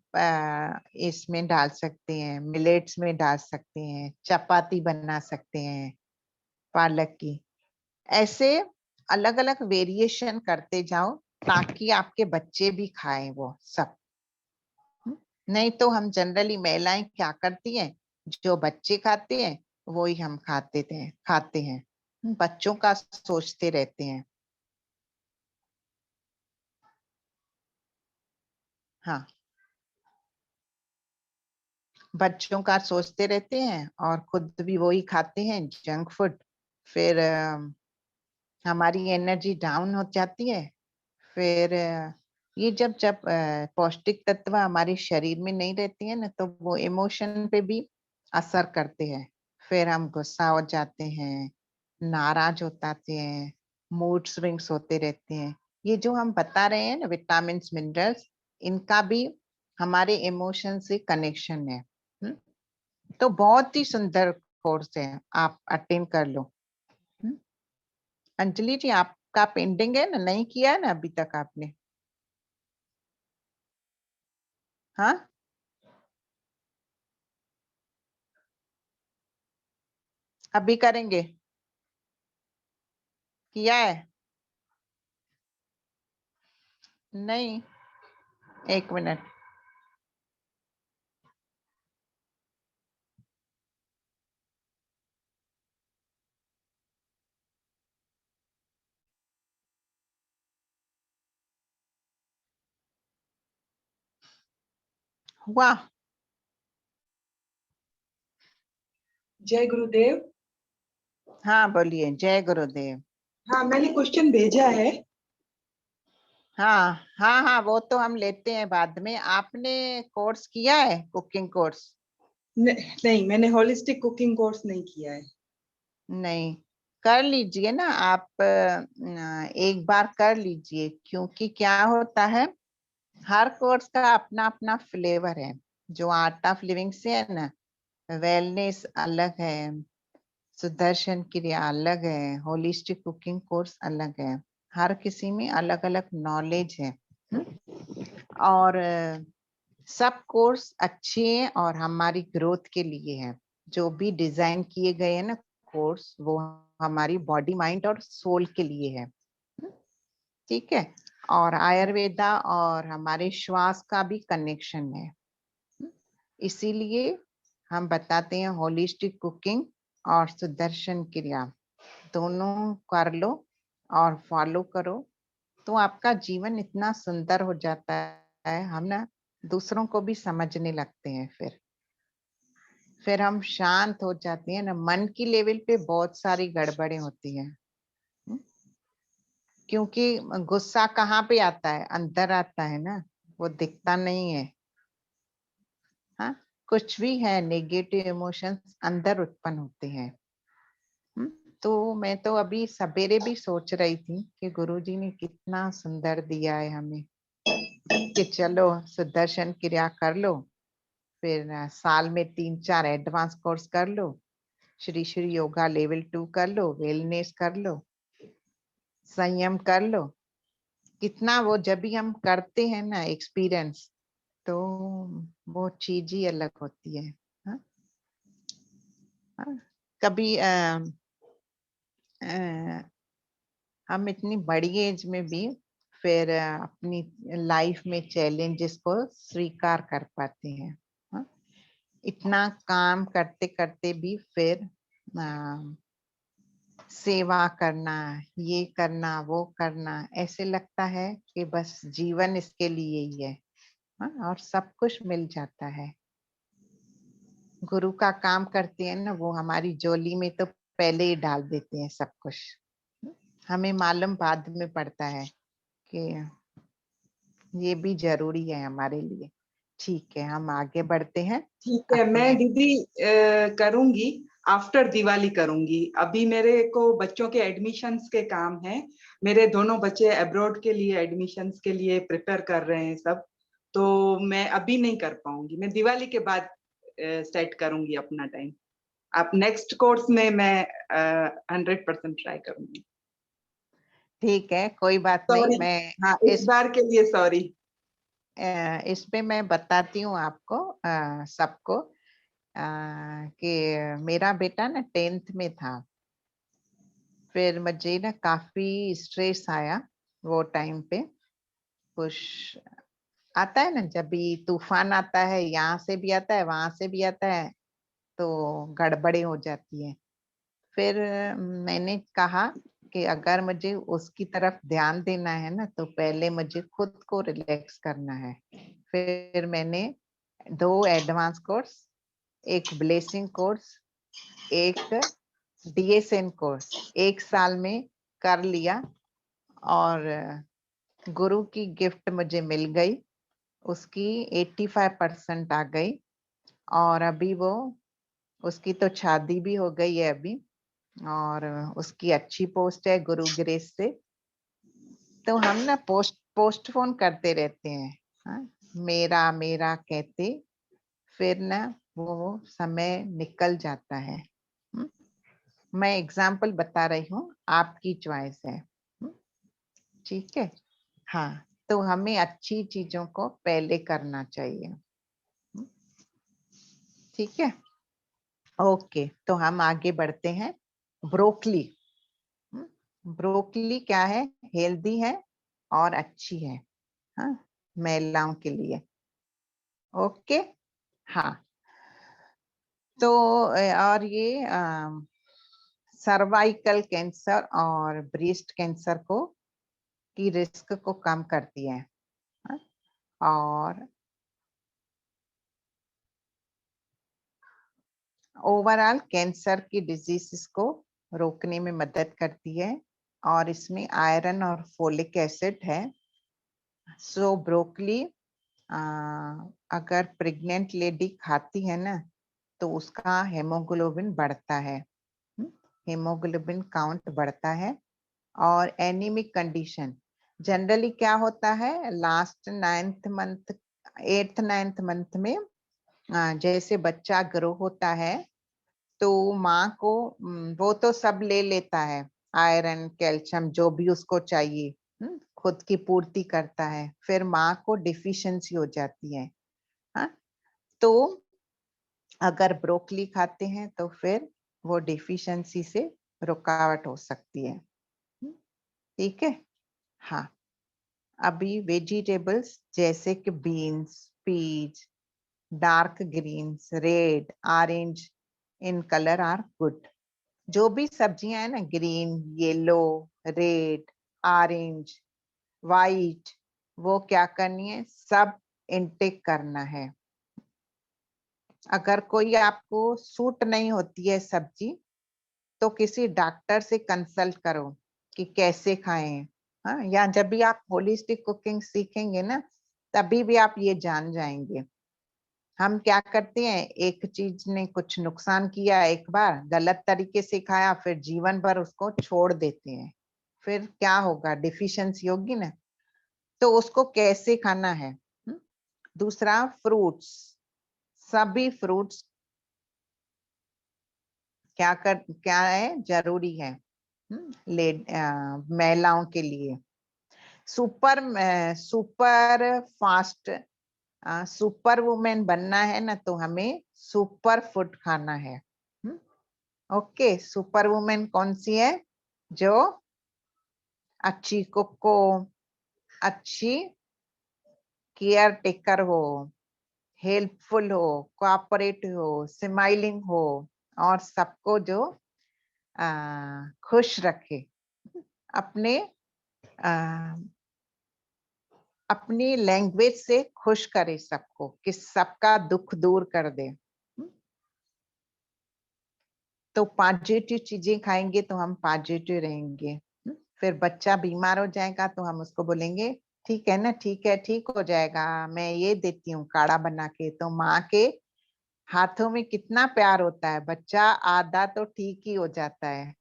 इसमें डाल सकते हैं, मिलेट्स में डाल सकते हैं, चपाती बना सकते हैं पालक की। ऐसे अलग अलग वेरिएशन करते जाओ ताकि आपके बच्चे भी खाएं वो सब। नहीं तो हम जनरली महिलाएं क्या करती हैं, जो बच्चे खाते हैं वो ही हम खाते हैं, बच्चों का सोचते रहते हैं। हाँ, बच्चों का सोचते रहते हैं और खुद भी वही खाते हैं जंक फूड। फिर हमारी एनर्जी डाउन हो जाती है। फिर ये जब जब पौष्टिक तत्व हमारे शरीर में नहीं रहती है ना, तो वो इमोशन पे भी असर करते हैं। फिर हम गुस्सा हो जाते हैं, नाराज हो जाते हैं, मूड स्विंग्स होते रहते हैं। ये जो हम बता रहे हैं ना विटामिन मिनरल्स, इनका भी हमारे इमोशन से कनेक्शन है। तो बहुत ही सुंदर कोर्स है, आप अटेंड कर लो। अंजलि जी, आपका पेंडिंग है ना, नहीं किया है ना अभी तक आपने? हाँ, अभी करेंगे? किया है? नहीं, एक मिनट। हुआ? जय गुरुदेव। हाँ बोलिए, जय गुरुदेव। हाँ, मैंने क्वेश्चन भेजा है। हाँ हाँ हाँ, वो तो हम लेते हैं बाद में। आपने कोर्स किया है, कुकिंग कोर्स? नहीं, मैंने होलिस्टिक कुकिंग कोर्स नहीं किया है। नहीं, कर लीजिए ना आप, एक बार कर लीजिए, क्योंकि क्या होता है, हर कोर्स का अपना अपना फ्लेवर है। जो आर्ट ऑफ लिविंग से है ना, वेलनेस अलग है, सुदर्शन क्रिया अलग है, होलिस्टिक कुकिंग कोर्स अलग है। हर किसी में अलग अलग नॉलेज है। और सब कोर्स अच्छे हैं और हमारी ग्रोथ के लिए है। जो भी डिजाइन किए गए हैं ना कोर्स, वो हमारी बॉडी, माइंड और सोल के लिए है। ठीक है। और आयुर्वेदा और हमारे श्वास का भी कनेक्शन है। इसीलिए हम बताते हैं होलिस्टिक कुकिंग और सुदर्शन क्रिया दोनों कर लो और फॉलो करो, तो आपका जीवन इतना सुंदर हो जाता है। हम ना दूसरों को भी समझने लगते हैं। फिर हम शांत हो जाते हैं ना। मन की लेवल पे बहुत सारी गड़बड़ें होती हैं, क्योंकि गुस्सा कहाँ पे आता है? अंदर आता है ना, वो दिखता नहीं है। हाँ, कुछ भी है, नेगेटिव इमोशंस अंदर उत्पन्न होते हैं। तो मैं तो अभी सवेरे भी सोच रही थी कि गुरुजी ने कितना सुंदर दिया है हमें, कि चलो सुदर्शन क्रिया कर लो, फिर साल में 3-4 एडवांस कोर्स कर लो, श्री श्री योगा लेवल 2 कर लो, वेलनेस कर लो, संयम कर लो। कितना वो जब भी हम करते हैं ना एक्सपीरियंस, तो वो चीज ही अलग होती है। हाँ? हाँ? कभी हम इतनी बड़ी एज में भी फिर अपनी लाइफ में चैलेंजेस को स्वीकार कर पाते हैं। हाँ? इतना काम करते करते भी फिर सेवा करना, ये करना, वो करना, ऐसे लगता है कि बस जीवन इसके लिए ही है। हाँ? और सब कुछ मिल जाता है। गुरु का काम करते हैं ना, वो हमारी झोली में तो पहले ही डाल देते हैं सब कुछ। हमें मालूम बाद में पड़ता है कि ये भी जरूरी है हमारे लिए। ठीक है, हम आगे बढ़ते हैं ठीक है, मैं अपने। दीदी करूंगी, आफ्टर दिवाली करूंगी। अभी मेरे को बच्चों के एडमिशन्स के काम है। मेरे दोनों बच्चे अब्रॉड के लिए एडमिशन्स के लिए प्रिपेयर कर रहे हैं सब। तो मैं अभी नहीं कर पाऊंगी, मैं दिवाली के बाद सेट करूंगी अपना टाइम। आप नेक्स्ट कोर्स में मैं 100% ट्राई करूंगी। ठीक है, कोई बात नहीं। सॉरी, मैं हाँ, इस बार के लिए सॉरी। इस पे मैं बताती हूँ आपको, सबको, कि मेरा बेटा ना 10th में था। फिर मुझे ना काफी स्ट्रेस आया वो टाइम पे। कुछ आता है ना, जब भी तूफान आता है, यहाँ से भी आता है, वहां से भी आता है, तो गड़बड़े हो जाती है। फिर मैंने कहा कि अगर मुझे उसकी तरफ ध्यान देना है ना, तो पहले मुझे खुद को रिलैक्स करना है। फिर मैंने 2 एडवांस कोर्स, एक ब्लेसिंग कोर्स, एक डीएसएन कोर्स 1 साल में कर लिया। और गुरु की गिफ्ट मुझे मिल गई, उसकी 85% आ गई। और अभी वो, उसकी तो शादी भी हो गई है अभी, और उसकी अच्छी पोस्ट है गुरु ग्रेस से। तो हम ना पोस्टपोन करते रहते हैं, हाँ? मेरा मेरा कहते फिर ना वो समय निकल जाता है। मैं एग्जाम्पल बता रही हूँ, आपकी चॉइस है। ठीक है, हाँ। तो हमें अच्छी चीजों को पहले करना चाहिए। ठीक है, ओके। तो हम आगे बढ़ते हैं। ब्रोकली, ब्रोकली क्या है? हेल्दी है और अच्छी है, हाँ, महिलाओं के लिए। ओके, हाँ। तो और ये सर्वाइकल कैंसर और ब्रेस्ट कैंसर को की रिस्क को कम करती है, हाँ? और ओवरऑल कैंसर की डिजीजेस को रोकने में मदद करती है, और इसमें आयरन और फोलिक एसिड है। सो ब्रोकली अगर प्रेग्नेंट लेडी खाती है ना, तो उसका हेमोग्लोबिन बढ़ता है, हेमोग्लोबिन काउंट बढ़ता है। और एनीमिक कंडीशन जनरली क्या होता है, last 9th month 8th 9th month में जैसे बच्चा ग्रो होता है, तो माँ को वो तो सब ले लेता है, आयरन कैल्शियम जो भी उसको चाहिए, खुद की पूर्ति करता है। फिर माँ को डिफिशियंसी हो जाती है, हाँ? तो अगर ब्रोकली खाते हैं तो फिर वो डिफिशियंसी से रुकावट हो सकती है। ठीक है, हाँ। अभी वेजिटेबल्स जैसे कि beans, peas, dark greens, red, orange in colour are good. जो भी सब्जियां है ना, green, yellow, red, orange, white, वो क्या करनी है, सब इनटेक करना है। अगर कोई आपको सूट नहीं होती है सब्जी, तो किसी डॉक्टर से कंसल्ट करो कि कैसे खाएं, हाँ? या जब भी आप होलिस्टिक कुकिंग सीखेंगे ना, तभी भी आप ये जान जाएंगे। हम क्या करते हैं, एक चीज ने कुछ नुकसान किया, एक बार गलत तरीके से खाया, फिर जीवन भर उसको छोड़ देते हैं, फिर क्या होगा, डिफिशियंसी होगी ना। तो उसको कैसे खाना है। दूसरा, फ्रूट्स, सभी फ्रूट्स क्या है, जरूरी है महिलाओं के लिए। सुपर फास्ट सुपर वुमेन बनना है ना, तो हमें सुपर फूड खाना है। ओके, सुपर वुमेन कौन सी है? जो अच्छी कुक हो, अच्छी केयर टेकर हो, हेल्पफुल हो, कोऑपरेटिव हो, स्माइलिंग हो, और सबको जो खुश रखे, अपने अपनी लैंग्वेज से खुश करे सबको, कि सबका दुख दूर कर दे। तो पॉजिटिव चीजें खाएंगे तो हम पॉजिटिव रहेंगे। फिर बच्चा बीमार हो जाएगा तो हम उसको बोलेंगे, ठीक है ना, ठीक है, ठीक हो जाएगा, मैं ये देती हूँ काढ़ा बना के। तो माँ के हाथों में कितना प्यार होता है, बच्चा आधा तो ठीक ही हो जाता है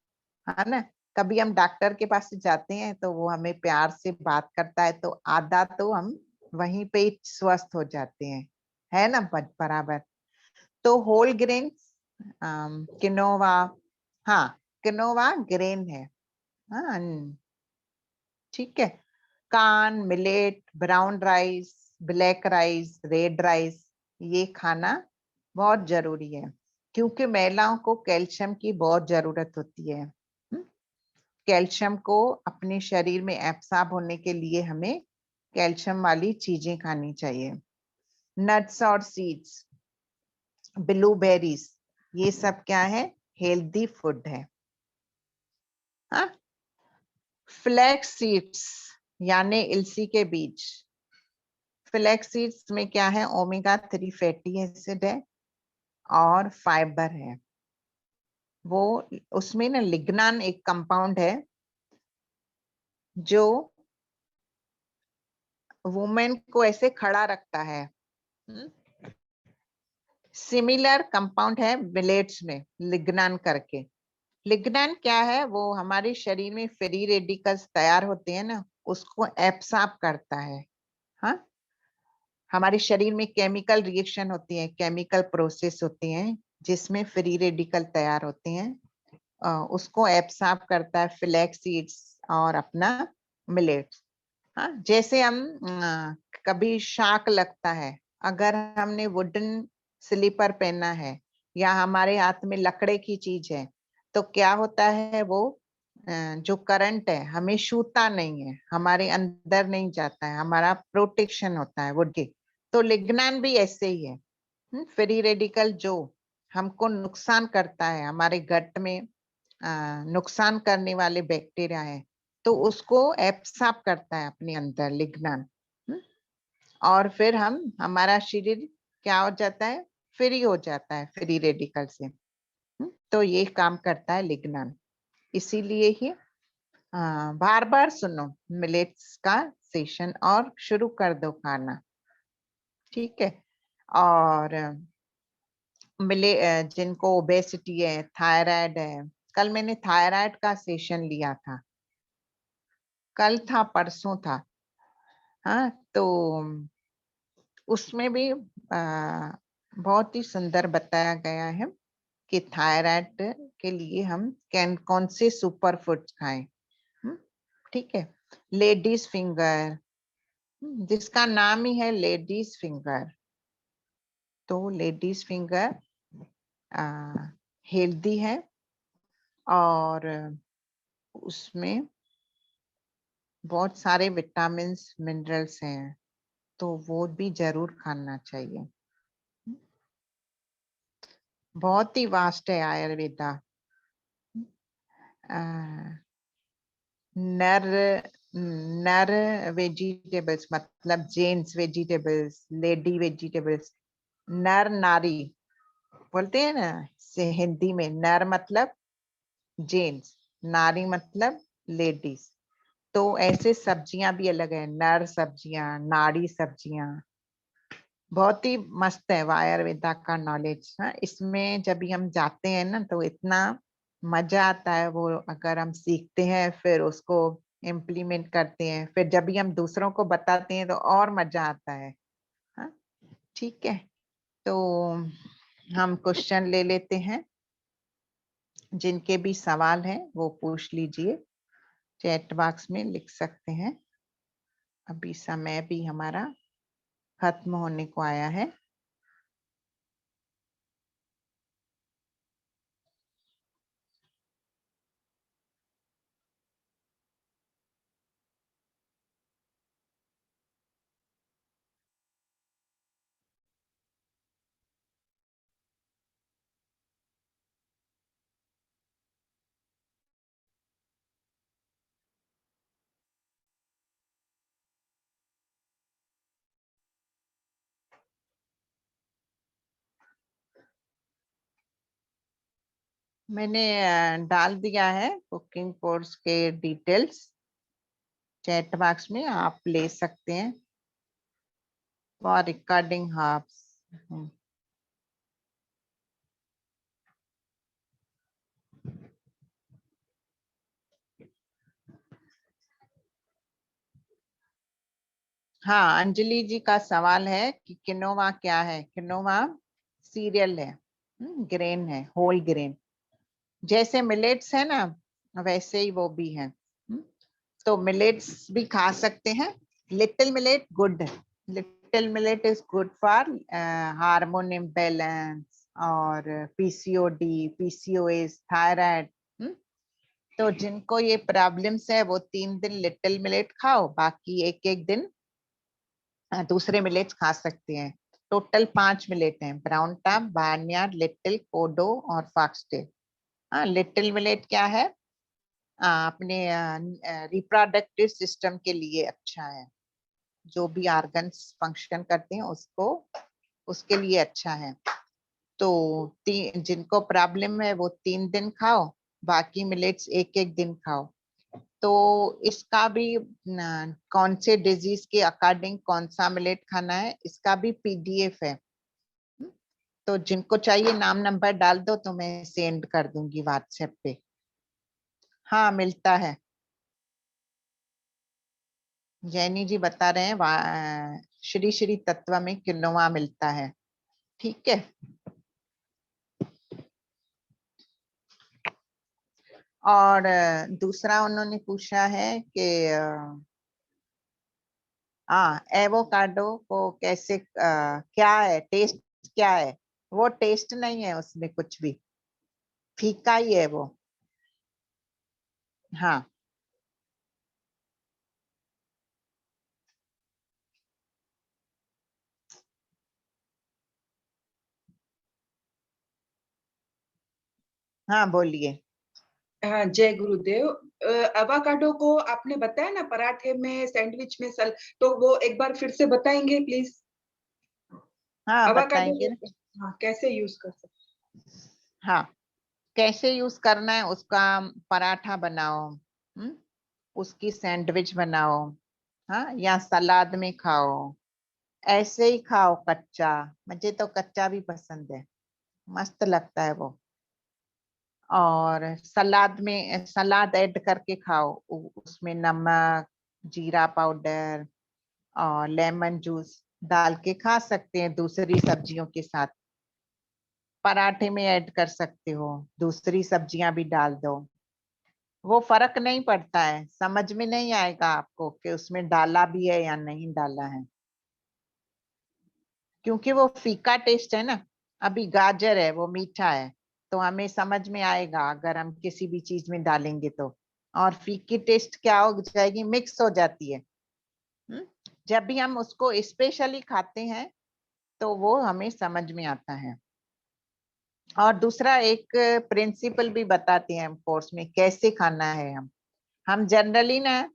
ना। कभी हम डॉक्टर के पास जाते हैं तो वो हमें प्यार से बात करता है, तो आधा तो हम वहीं पे ही स्वस्थ हो जाते हैं, है ना, बराबर। तो होल ग्रेन, किनोवा, हाँ, किनोवा ग्रेन है, हाँ, ठीक है। Corn, millet, brown rice, black rice, red rice, ये खाना बहुत जरूरी है, क्योंकि महिलाओं को कैल्शियम की बहुत जरूरत होती है। कैल्शियम को अपने शरीर में एब्सॉर्ब होने के लिए हमें कैल्शियम वाली चीजें खानी चाहिए। नट्स और सीड्स, ब्लूबेरीज, ये सब क्या है, हेल्दी फूड है। हाँ, फ्लैक्स सीड्स यानी इलसी के बीज, फ्लैक्स सीड्स में क्या है, ओमेगा 3 फैटी एसिड है और फाइबर है। वो उसमें ना लिग्नान एक कंपाउंड है जो वुमेन को ऐसे खड़ा रखता है। सिमिलर कंपाउंड है मिलेट्स में, लिग्नान करके। लिग्नान क्या है, वो हमारे शरीर में फ्री रेडिकल्स तैयार होते हैं ना, उसको एब्सॉर्ब करता है। हाँ, हमारे शरीर में केमिकल रिएक्शन होती है, केमिकल प्रोसेस होती हैं जिसमें फ्री रेडिकल तैयार होते हैं, उसको एब्सॉर्ब करता है फ्लैक्स सीड्स और अपना मिलेट्स। हाँ, जैसे हम कभी शाक लगता है, अगर हमने वुडन स्लीपर पहना है या हमारे हाथ में लकड़े की चीज है, तो क्या होता है, वो जो करंट है हमें छूता नहीं है, हमारे अंदर नहीं जाता है, हमारा प्रोटेक्शन होता है वुड के। तो लिग्नान भी ऐसे ही है। फ्री रेडिकल जो हमको नुकसान करता है, हमारे गट में नुकसान करने वाले बैक्टीरिया है, तो उसको एब्सॉर्ब करता है अपने अंदर लिग्नान। और फिर हमारा शरीर क्या हो जाता है, फ्री हो जाता है फ्री रेडिकल से। तो ये काम करता है लिग्नान। इसीलिए ही बार बार सुनो मिलेट्स का सेशन और शुरू कर दो खाना, ठीक है। और मिले जिनको ओबेसिटी है, थायराइड है, कल मैंने थायराइड का सेशन लिया था, कल था परसों था। हाँ, तो उसमें भी बहुत ही सुंदर बताया गया है कि थायराइड के लिए हम कौन से सुपर फूड्स खाएं। ठीक है, लेडीज फिंगर, जिसका नाम ही है लेडीज फिंगर, तो लेडीज फिंगर हेल्दी है और उसमें बहुत सारे विटामिन्स मिनरल्स हैं, तो वो भी जरूर खाना चाहिए। बहुत ही वास्ट है आयुर्वेदा। नर नर वेजिटेबल्स मतलब जेंट्स वेजिटेबल्स, लेडी वेजिटेबल्स, नर नारी बोलते हैं ना, से हिंदी में नर मतलब जेंट्स, नारी मतलब लेडीज। तो ऐसे सब्जियां भी अलग है, नर सब्जियां, नारी सब्जियां। बहुत ही मस्त है आयुर्वेदा का नॉलेज। हाँ, इसमें जब भी हम जाते हैं ना तो इतना मजा आता है, वो अगर हम सीखते हैं फिर उसको इम्प्लीमेंट करते हैं, फिर जब भी हम दूसरों को बताते हैं तो और मजा आता है। हाँ, ठीक है, तो हम क्वेश्चन ले लेते हैं, जिनके भी सवाल हैं वो पूछ लीजिए, चैट बॉक्स में लिख सकते हैं। अभी समय भी हमारा खत्म होने को आया है। मैंने डाल दिया है कुकिंग कोर्स के डिटेल्स चैट बॉक्स में, आप ले सकते हैं फॉर रिकॉर्डिंग हर्ब्स। हाँ, अंजलि जी का सवाल है कि किनोवा क्या है। किनोवा सीरियल है, ग्रेन है, होल ग्रेन। जैसे मिलेट्स है ना, वैसे ही वो भी है। तो मिलेट्स भी खा सकते हैं। Little millet good, little millet is good for hormone imbalance और पीसीओडी, पीसीओएस, थायराइड। तो जिनको ये प्रॉब्लम्स है वो 3 दिन लिटिल मिलेट खाओ, बाकी एक एक दिन दूसरे मिलेट्स खा सकते हैं। टोटल 5 मिलेट हैं, ब्राउन टॉप, बार्नयार्ड, लिटिल, कोडो और फॉक्सटेल। हाँ, लिटिल मिलेट क्या है, अपने रिप्रोडक्टिव सिस्टम के लिए अच्छा है, जो भी ऑर्गन्स फंक्शन करते हैं उसको, उसके लिए अच्छा है। तो जिनको प्रॉब्लम है वो 3 दिन खाओ, बाकी मिलेट्स एक एक दिन खाओ। तो इसका भी कौन से डिजीज के अकॉर्डिंग कौन सा मिलेट खाना है, इसका भी पीडीएफ है। तो जिनको चाहिए नाम नंबर डाल दो तो मैं सेंड कर दूंगी व्हाट्सएप पे। हाँ, मिलता है। जैनी जी बता रहे हैं श्री श्री तत्व में किनोवा मिलता है। ठीक है। और दूसरा उन्होंने पूछा है कि एवोकाडो को कैसे क्या है टेस्ट, क्या है वो? टेस्ट नहीं है उसमें कुछ भी, फीका ही है वो। हाँ, हाँ बोलिए। हाँ, जय गुरुदेव। अवाकाडो को आपने बताया ना पराठे में, सैंडविच में, तो वो एक बार फिर से बताएंगे प्लीज। हाँ अवाकाडो बताएंगे। हाँ, कैसे यूज कर सकते? हाँ, कैसे यूज करना है उसका? पराठा बनाओ, उसकी सैंडविच बनाओ, हाँ, या सलाद में खाओ, ऐसे ही खाओ कच्चा। मुझे तो कच्चा भी पसंद है, मस्त लगता है वो। और सलाद में सलाद ऐड करके खाओ, उसमें नमक, जीरा पाउडर और लेमन जूस डाल के खा सकते हैं दूसरी सब्जियों के साथ। पराठे में ऐड कर सकते हो, दूसरी सब्जियां भी डाल दो। वो फर्क नहीं पड़ता है, समझ में नहीं आएगा आपको कि उसमें डाला भी है या नहीं डाला है, क्योंकि वो फीका टेस्ट है ना। अभी गाजर है, वो मीठा है, तो हमें समझ में आएगा अगर हम किसी भी चीज में डालेंगे तो। और फीकी टेस्ट क्या हो जाएगी, मिक्स हो जाती है। हम्म? जब भी हम उसको स्पेशली खाते हैं तो वो हमें समझ में आता है। और दूसरा एक प्रिंसिपल भी बताते हैं हम कोर्स में, कैसे खाना है। हम जनरली ना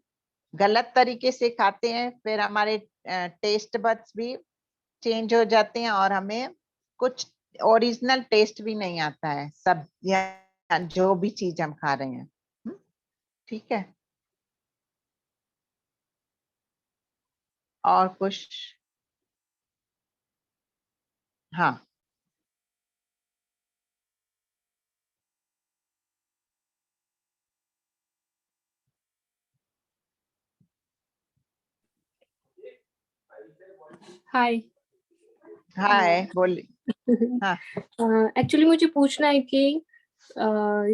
गलत तरीके से खाते हैं, फिर हमारे टेस्ट बड्स भी चेंज हो जाते हैं और हमें कुछ ओरिजिनल टेस्ट भी नहीं आता है सब, या जो भी चीज हम खा रहे हैं। ठीक है। और कुछ? हाँ, हाय। हाय बोलिए। हाँ, एक्चुअली मुझे पूछना है कि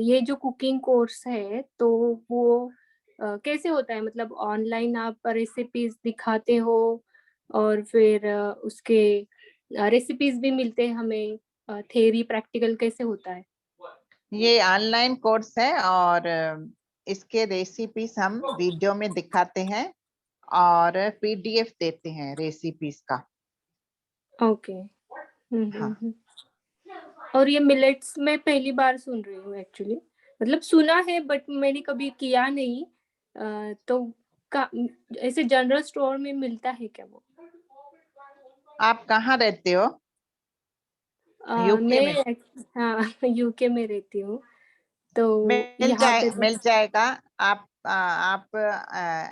ये जो कुकिंग कोर्स है तो वो कैसे होता है? मतलब ऑनलाइन आप रेसिपीज दिखाते हो और फिर उसके रेसिपीज भी मिलते हैं हमें, थ्योरी प्रैक्टिकल कैसे होता है? ये ऑनलाइन कोर्स है और इसके रेसिपीज हम वीडियो में दिखाते हैं और पीडीएफ देते हैं रेसिपीज का। ओके। हाँ, और ये मिलेट्स मैं पहली बार सुन रही हूँ एक्चुअली। मतलब सुना है बट मैंने कभी किया नहीं। तो का ऐसे जनरल स्टोर में मिलता है क्या वो? आप कहाँ रहते हो? यूके में? मैं हाँ यूके में रहती हूँ, तो यहाँ पे तो मिल जाएगा। आप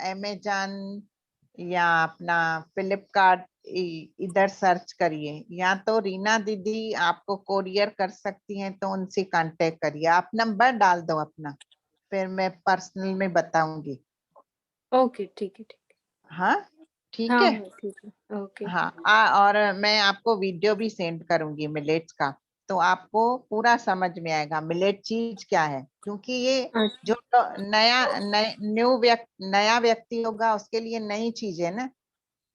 अमेजॉन या अपना फ्लिपकार्ट इधर सर्च करिए, या तो रीना दीदी आपको कोरियर कर सकती हैं, तो उनसे कांटेक्ट करिए। आप नंबर डाल दो अपना, फिर मैं पर्सनल में बताऊंगी। ओके, ठीक है, ठीक हाँ, है। ठीक हाँ है। हाँ, ठीक है, ओके। हाँ, और मैं आपको वीडियो भी सेंड करूंगी मिलेट्स का, तो आपको पूरा समझ में आएगा मिलेट चीज क्या है। क्योंकि ये अच्छा। जो नया व्यक्ति होगा उसके लिए नई चीज है ना,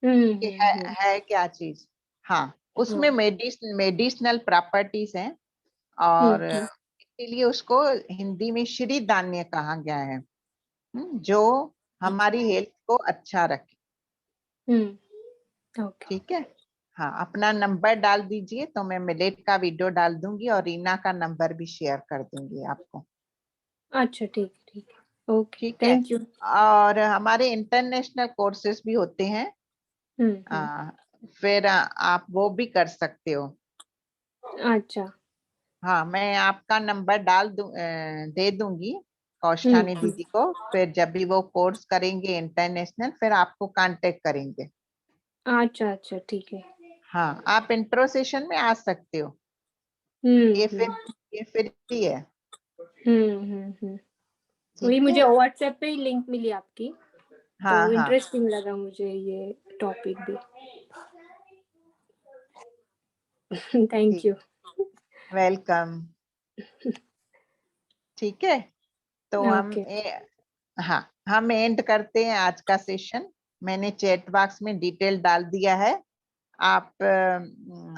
कि हम्म। है क्या चीज। हाँ, उसमें हम्म मेडिसिनल प्रॉपर्टीज हैं, और हम्म इसीलिए उसको हिंदी में श्री धान्य कहा गया है। जो हमारी हेल्थ को अच्छा रखे। ओके। ठीक है। हाँ, अपना नंबर डाल दीजिए तो मैं मिलेट का वीडियो डाल दूंगी और रीना का नंबर भी शेयर कर दूंगी आपको। अच्छा, ठीक है, ठीक है, ओके, ठीक है। Thank you. और हमारे इंटरनेशनल कोर्सेज भी होते हैं, हम्म। फिर आप वो भी कर सकते हो। अच्छा। हाँ, मैं आपका नंबर दे दूंगी कौशानी हम्म। दीदी को, फिर जब भी वो कोर्स करेंगे इंटरनेशनल फिर आपको कांटेक्ट करेंगे। अच्छा अच्छा, ठीक है। हाँ, आप इंट्रो सेशन में आ सकते हो। ये फिर हम्म। ये फ्री है। हम्म। वही ठीक है। मुझे व्हाट्सएप पे ही लिंक मिली आपकी, हाँ तो हाँ इंटरेस्टिंग लगा मुझे ये टॉपिक भी। थैंक ठीक, यू। वेलकम। ठीक है, तो ओके। हाँ, हम एंड करते हैं आज का सेशन। मैंने चैट बॉक्स में डिटेल डाल दिया है। आप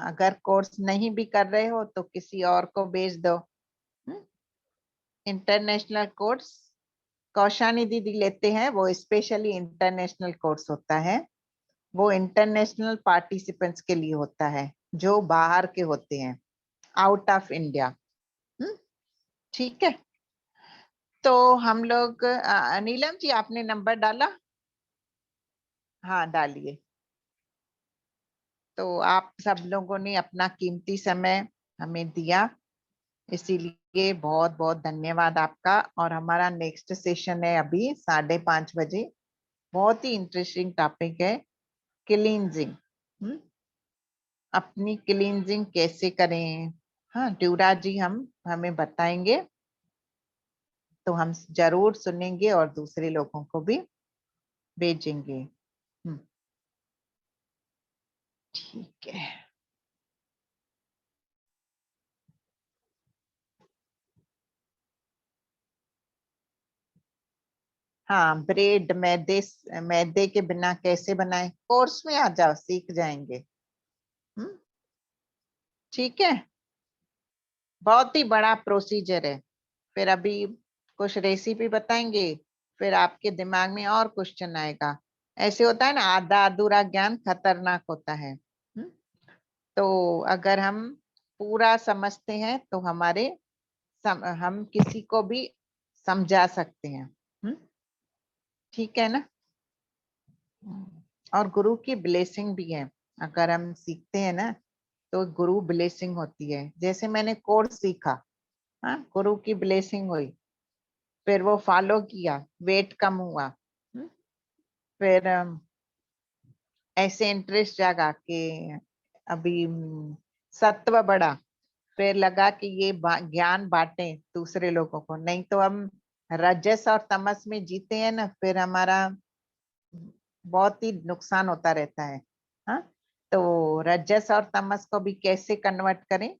अगर कोर्स नहीं भी कर रहे हो तो किसी और को भेज दो। इंटरनेशनल कोर्स कौशानी दीदी लेते हैं, वो स्पेशली इंटरनेशनल कोर्स होता है। वो इंटरनेशनल पार्टिसिपेंट्स के लिए होता है जो बाहर के होते हैं, आउट ऑफ इंडिया। ठीक है, तो हम लोग नीलम जी आपने नंबर डाला? हाँ डालिए। तो आप सब लोगों ने अपना कीमती समय हमें दिया, इसीलिए बहुत बहुत धन्यवाद आपका। और हमारा नेक्स्ट सेशन है अभी 5:30 बजे। बहुत ही इंटरेस्टिंग टॉपिक है, क्लींजिंग। अपनी क्लींजिंग कैसे करें, हाँ ड्यूरा जी हमें बताएंगे, तो हम जरूर सुनेंगे और दूसरे लोगों को भी भेजेंगे। ठीक है। हाँ, ब्रेड मैदे के बिना कैसे बनाएं, कोर्स में आ जाओ, सीख जाएंगे। ठीक है, बहुत ही बड़ा प्रोसीजर है। फिर अभी कुछ रेसिपी बताएंगे, फिर आपके दिमाग में और क्वेश्चन आएगा। ऐसे होता है ना, आधा अधूरा ज्ञान खतरनाक होता है। तो अगर हम पूरा समझते हैं तो हम किसी को भी समझा सकते हैं। ठीक है ना। और गुरु की ब्लेसिंग भी है, अगर हम सीखते हैं ना तो गुरु ब्लेसिंग होती है। जैसे मैंने कोर्स सीखा, हाँ गुरु की ब्लेसिंग हुई, फिर वो फॉलो किया, वेट कम हुआ। फिर ऐसे इंटरेस्ट जागा कि अभी सत्व बढ़ा, फिर लगा कि ये ज्ञान बांटे दूसरे लोगों को। नहीं तो हम रजस और तमस में जीते हैं ना, फिर हमारा बहुत ही नुकसान होता रहता है। हाँ, तो रजस और तमस को भी कैसे कन्वर्ट करें,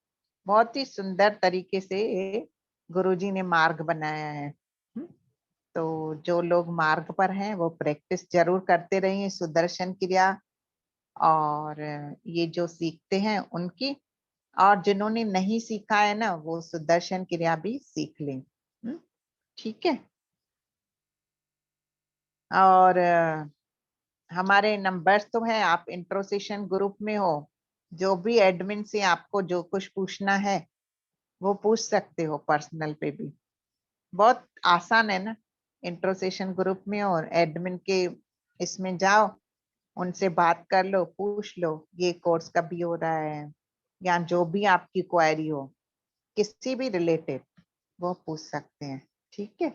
बहुत ही सुंदर तरीके से गुरुजी ने मार्ग बनाया है। तो जो लोग मार्ग पर हैं वो प्रैक्टिस जरूर करते रहिए सुदर्शन क्रिया, और ये जो सीखते हैं उनकी, और जिन्होंने नहीं सीखा है ना वो सुदर्शन क्रिया भी सीख लें। ठीक है। और हमारे नंबर्स तो हैं, आप इंट्रोसेशन ग्रुप में हो, जो भी एडमिन से आपको जो कुछ पूछना है वो पूछ सकते हो पर्सनल पे भी। बहुत आसान है ना, इंट्रोसेशन ग्रुप में और एडमिन के इसमें जाओ, उनसे बात कर लो, पूछ लो ये कोर्स कभी हो रहा है, या जो भी आपकी क्वेरी हो किसी भी रिलेटेड वो पूछ सकते हैं। ठीक है,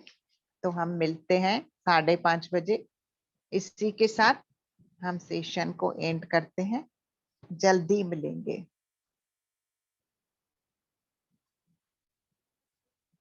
तो हम मिलते हैं 5:30 बजे। इसी के साथ हम सेशन को एंड करते हैं, जल्दी मिलेंगे।